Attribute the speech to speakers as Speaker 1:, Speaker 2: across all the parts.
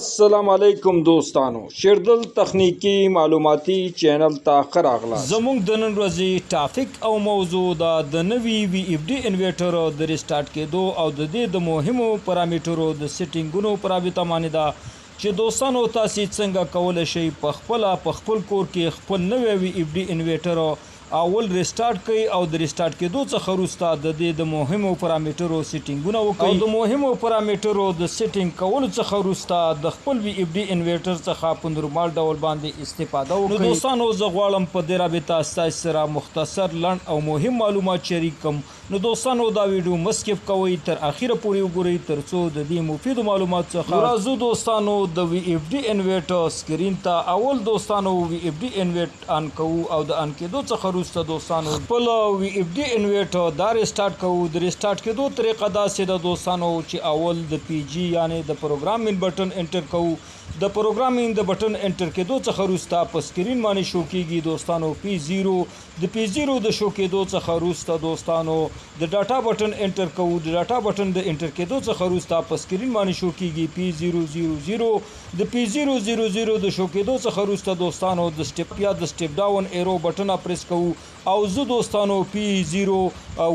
Speaker 1: अस्सलामुअलैकुम दोस्तानो शेरदल तकनीकी मालूमाती चैनल ता खरागला ज़मूंग द नन ورځې ټاپک او موضوع د نوي وی اف ډي انورټر د ریسټارټ کېدو او د مهمو پارامټرو د سیټینګونو پر رابطه باندې دا چې دوستانو تاسو څنګه کولای شئ په خپل کور کې خپل نوی وی اف ډي انورټر اول ریسټارټ کړئ او د ریسټارټ کېدو څخه وروسته د مهمو پارامټرو سیټینګونه وکړئ او د مهمو پارامټرو د سیټینګ کولو څخه وروسته د خپل وی اف ډي انورټر څخه په نورمال ډول باندې استفاده وکړئ. نو دوستانو زه غواړم په دې رابطه ستاسو سره مختصر لنډ او مهم معلومات شریک کړم. نو دوستانو دا ویډیو مسکیپ کوئ تر اخره پورې وګورئ ترڅو د دې مفید معلومات څخه راځو. دوستانو د وی اف ډي انورټر سکرین ته اول دوستانو وی اف ډي انورټر آن کوو او د آن کېدو څخه دوستانو خپل وی اف ډي انورټر دا ریسټارټ کوو. د ریسټارټ کېدو طریقه داسې ده دوستانو چې اول د پی جی یعنی د پروګرامینګ بټن انټر کوو. د پروګرامینګ د بټن انټر کېدو څخه وروسته په سکرین باندې شو کېږي دوستانو P0 د P0 د شو کېدو څخه وروسته دوستانو د ډاټا بټن انټر کوو. د ډاټا بټن د انټر کېدو څخه وروسته په سکرین باندې شو کېږي P000 د P000 د شو کېدو څخه وروسته دوستانو د سټپ یا د سټپ ډاون ایرو بټن پریس کوو او زه دوستانو P0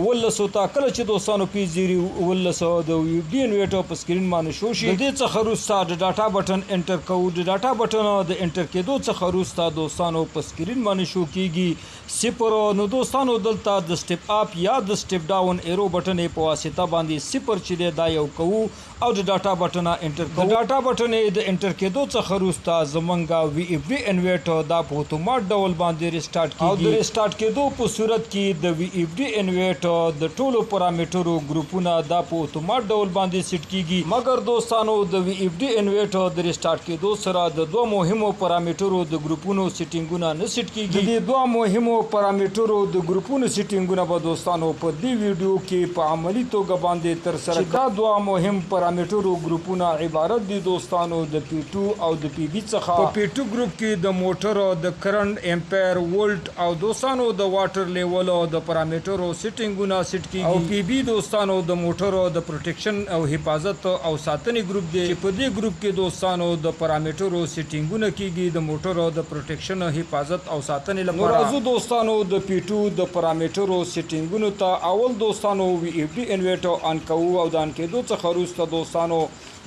Speaker 1: ولسو ته کله چې دوستانو P0 ولسو د وی اف ډي انورټر په سکرین باندې شو شي د دې څخه وروسته د ډاټا بټن انټر کوو. د ډاټا بټن د انټر کېدو څخه وروسته دوستانو په سکرین باندې شو کېږي 0. نو دوستانو دلته د سټپ اپ یا د سټپ ډاون ایرو بټن په واسطه باندې 0 چې دی دا یو کوو او د ډاټا بټن انټر کوو. د ډاټا بټن د انټر کېدو څخه وروسته زمونږ وی اف ډي انورټر دا په اتومات ډول باندې ریسټارټ کیږي او د ریسټارټ کېدو په صورت کې د وی اف ډي انورټر د ټولو پارامټرو ګروپونه دا په اتومات ډول باندې سیټ کیږي. مګر دوستانو د وی اف ډي انورټر د ریسټارټ کېدو سره د دوه مهمو پارامټرو د ګروپونو سیټینګونه نه سیټ کیږي. د دوه مهمو پارامټرو د ګروپونو سیټینګونه به دوستانو په دې ویډیو کې په عملی توګه باندې تر سره کړو. دا دوه مهم پارامټرو ګروپونه عبارت دي دوستانو د P2 او د PB څخه. په P2 ګروپ کې د موټر د کرنٹ امپیر ولټ او دوستانو د واټر لیول او د پارامټرو سیټینګونه سیټ کیږي او PB دوستانو د موټر د پروټیکشن او حفاظت او ساتنې ګروپ دی چې په دې ګروپ کې دوستانو د پارامټرو سیټینګونه کیږي د موټر د پروټیکشن حفاظت او ساتنې لپاره. راځو دوستانو د P2 د پارامټرو سیټینګونو ته اول دوستانو وی اف ډي انورټر آن کوو او د آن کېدو څخه وروسته دوستانو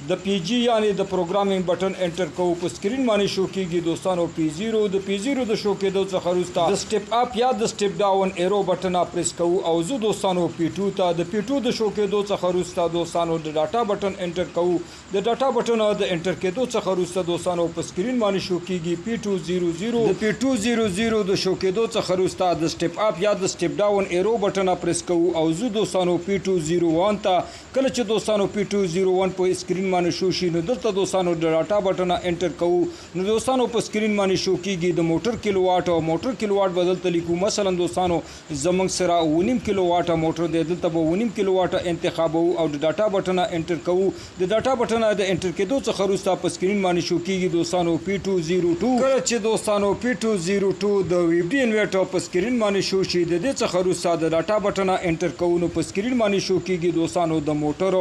Speaker 1: د پی جی یعنی د پروګرامینګ بټن انټر کوو. په سکرین باندې شو کېږي دوستانو P0 د P0 د شو کېدو څخه وروسته د سټپ اپ یا د سټپ ډاون ایرو بټن پریس کوو او زه دوستانو P2 ته د P2 د شو کېدو څخه وروسته دوستانو د ډاټا بټن انټر کوو. د ډاټا بټن د انټر کېدو څخه وروسته دوستانو په سکرین باندې شو کېږي P200 د P200 د شو کېدو څخه وروسته د سټپ اپ یا د سټپ ډاون ایرو بټن پریس کوو او زه دوستانو P201 ته کله چې دوستانو P201 په سکرین باندې شو شي نو دلته دوستانو د ډاټا بټن انټر کوو. نو دوستانو په سکرین باندې شو کېږي د موټر کیلو واټ او موټر کیلو واټ بدلته لیکو. مثلا دوستانو زمنګ سره 9 کیلو واټ موټر دی دلته به 9 کیلو واټ انتخابو او د ډاټا بټن انټر کوو. د ډاټا بټن د انټر کېدو څخه وروسته په سکرین باندې شو کېږي دوستانو P202. کله چې دوستانو P202 د وی اف ډي انورټر په سکرین باندې شو شي د دې څخه وروسته د ډاټا بټن انټر کوو. نو په سکرین باندې شو کېږي دوستانو د موټر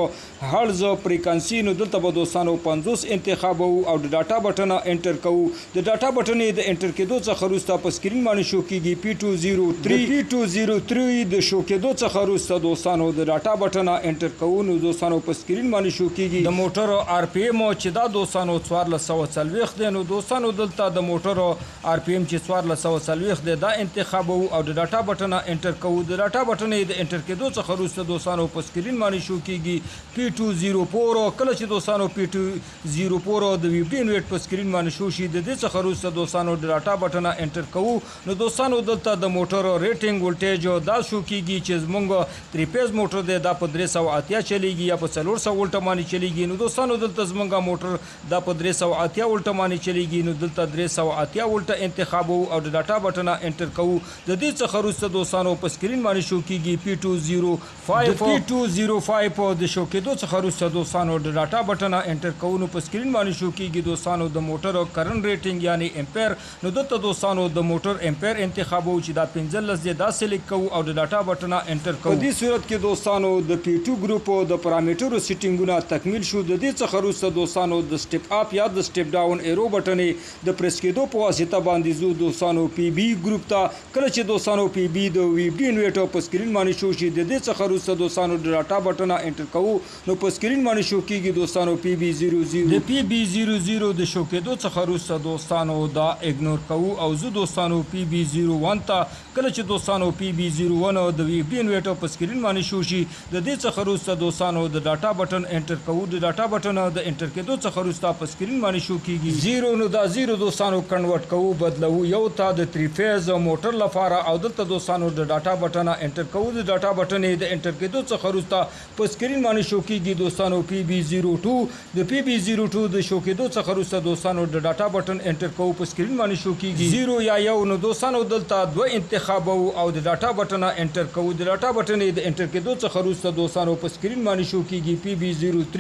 Speaker 1: هرز فریکوئنسي. نو دلته به دوستانو 50 انتخابو او د ډاټا بټن انټر کوو. د ډاټا بټن د انټر کېدو څخه وروسته په سکرین باندې شو کېږي P203 د شو کېدو څخه وروسته دوستانو د ډاټا بټن انټر کوو. نو دوستانو په سکرین باندې شو کېږي د موټر RPM چې دا دوستانو 1440 دی. نو دوستانو دلته د موټر RPM چې 1440 دی دا انتخابو او د ډاټا بټن انټر کوو. د ډاټا بټن د انټر کېدو څخه وروسته دوستانو په سکرین باندې شو کېږي P204. کله چې دوستانو P204 د وی اف ډي انورټر په سکرین باندې شو شي د دې څخه وروسته دوستانو د ډاټا بټن انټر کوو. نو دوستانو دلته د موټر ریټینګ ولټیج دا شو کېږي چې زمونږ 3 فیز موټر دی دا په 380 چلیږي یا په 400 ولټ باندې چلیږي. نو دوستانو دلته زمونږ موټر دا په 380 ولټ باندې چلیږي. نو دلته 380 ولټ انتخابو او د ډاټا بټن انټر کوو. د دې څخه وروسته دوستانو په سکرین باندې شو کېږي P205 د شو کېدو څخه وروسته دوستانو د ډاټا ډاټا بټن انټر کوو نو په سکرین باندې شو کیږي دوستانو د موټر کرنٹ ریټینګ یعنی امپیر نو دلته دوستانو د موټر امپیر انتخابو چې دا 15 دی دا سلیکټ کوو او د ډاټا بټن انټر کوو. په دې صورت کې دوستانو د P2 ګروپ د پارامټرو سیټینګونه تکمیل شو. د دې څخه وروسته دوستانو د سټیپ اپ یا د سټیپ ډاون ایرو بټن د پریس کېدو په واسطه باندې زو دوستانو PB ګروپ ته کله چې دوستانو PB د VFD انورټر په سکرین باندې شو شي د دې څخه وروسته دوستانو د ډاټا بټن انټر کوو نو په سکرین باندې شو کیږي دوستانو PB00 د PB00 د شو کېدو څخه وروسته دوستانو دا اګنور کوو او زو دوستانو PB01 ته کله چې دوستانو PB01 د VFD انورټر په سکرین باندې شو شي د دې څخه وروسته دوستانو د ډاټا بټن انټر کوو د ډاټا بټن د انټر کېدو څخه وروسته په سکرین باندې شو کیږي 0 نو دا 0 دوستانو کنورټ کوو بدلو یو ته د 3 فیز موټر لپاره او دلته دوستانو د ډاټا بټن انټر کوو د ډاټا بټن د انټر کېدو څخه وروسته په سکرین باندې شو کیږي دوستانو PB02 د PB02 د شو کېدو څخه وروسته دوستانو د ډاټا بټن انټر کوو په سکرین باندې شو کیږي 0 یا یو نو دوستانو دلته دوه انتخابو او د ډاټا بټن انټر کوو د ډاټا بټن د انټر کېدو څخه وروسته دوستانو په سکرین باندې شو کیږي PB03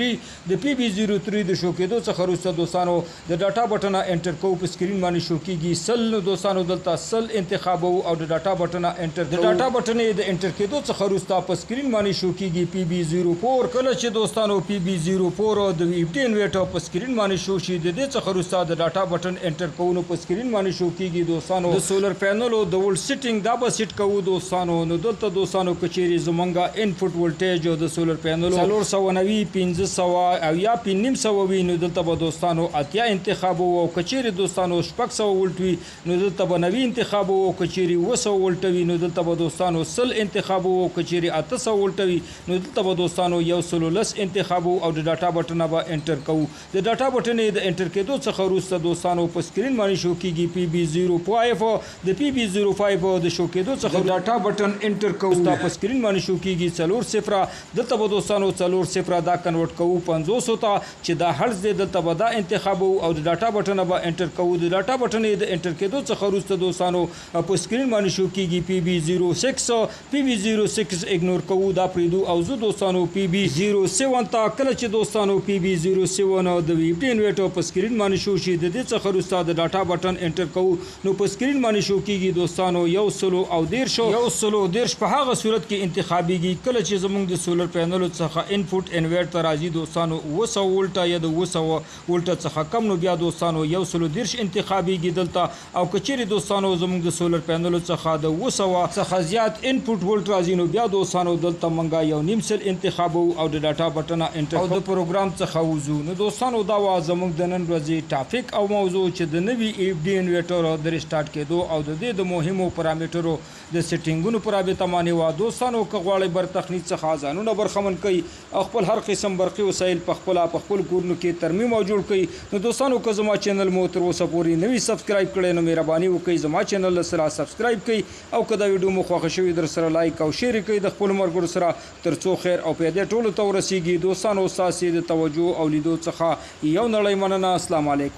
Speaker 1: د PB03 د شو کېدو څخه وروسته دوستانو د ډاټا بټن انټر کوو په سکرین باندې شو کیږي سل نو دوستانو دلته سل انتخابو او د ډاټا بټن انټر د ډاټا بټن د انټر کېدو څخه وروسته په سکرین باندې شو کیږي PB04 کله چې دوستانو PB04 د VFD انورټر په سکرین باندې شو شي د دې څخه وروسته د ډاټا بټن انټر کوو نو په سکرین باندې شو کیږي دوستانو د سولر پینل د ولټ سیټینګ دا به سیټ کوو دوستانو نو دلته دوستانو کچيري زمونږه انپوټ ولټیج د سولر پینل 490 1500 او یا 500 وي نو دلته به دوستانو اتیا انتخاب او کچيري دوستانو شپږ 100 ولټ وي نو دلته به 90 انتخاب او کچيري 200 ولټ وي نو دلته به دوستانو سل انتخاب او کچيري 800 ولټ وي نو دلته به دوستانو یو سلولس انتخاب او د ډاټا بټن به انټر کوو د ډاټا بټن د انټر کېدو څخه وروسته دوستانو په سکرین باندې شو کیږي PB05 د PB05 د شو کېدو څخه ډاټا بټن انټر کوو په سکرین باندې شو کیږي 40 دلته به دوستانو 40 دا کنورټ کوو 500 ته چې دا هرز دی دلته به دا انتخاب او د ډاټا بټن به انټر کوو د ډاټا بټن د انټر کېدو څخه وروسته دوستانو په سکرین باندې شو کیږي PB06 اګنور کوو دا پریدو او زو دوستانو PB07 ته کله چې دوستانو PB07 د VFD انورټر په سکرین باندې شو شي د دې څخه وروسته د ډاټا بټن انټر کوو نو په سکرین باندې شو کیږي دوستانو یو سلو او دیرش په هغه صورت کې انتخابيږي کله چې زموږ د سولر پینل څخه انپوټ انورټر راځي دوستانو 200 ولټ یا د 200 ولټ څخه کم نو بیا دوستانو یو سلو دیرش انتخابيږي دلته او کچيري دوستانو زموږ د سولر پینل څخه د 200 څخه زیات انپوټ ولټ راځي نو بیا دوستانو دلته منګه یو نیم سل انتخاب او د ډاټا بټن انټر او د پروګرام څخه وځو نو دوستانو دا وا زموږ د نن ورځې ټاپک او موضوع چې د نوي VFD انورټر د ریسټارټ کېدو او د دې د مهمو پارامټرو د سیټینګونو پر رابطه باندې وا دوستانو کغواړي بر تخنیک څخه ځانونه برخمن کوي خپل هر قسم برقي وسایل په خپل کورونو کې ترمیم او جوړ کړئ نو دوستانو که زما چینل مو تر اوسه پورې نوی سبسکرایب کړئ نو مهرباني وکړئ زما چینل سره سبسکرایب کړئ او که دا ویډیو مو خوښ شوی در سره لایک او شیر کړئ د خپل مرګرو سره ترڅو خیر او پیدا ټولو ته ورسیږي دوستانو تاسو د توجه او لیدو څخه یو نړۍ مننه. السلام علیکم.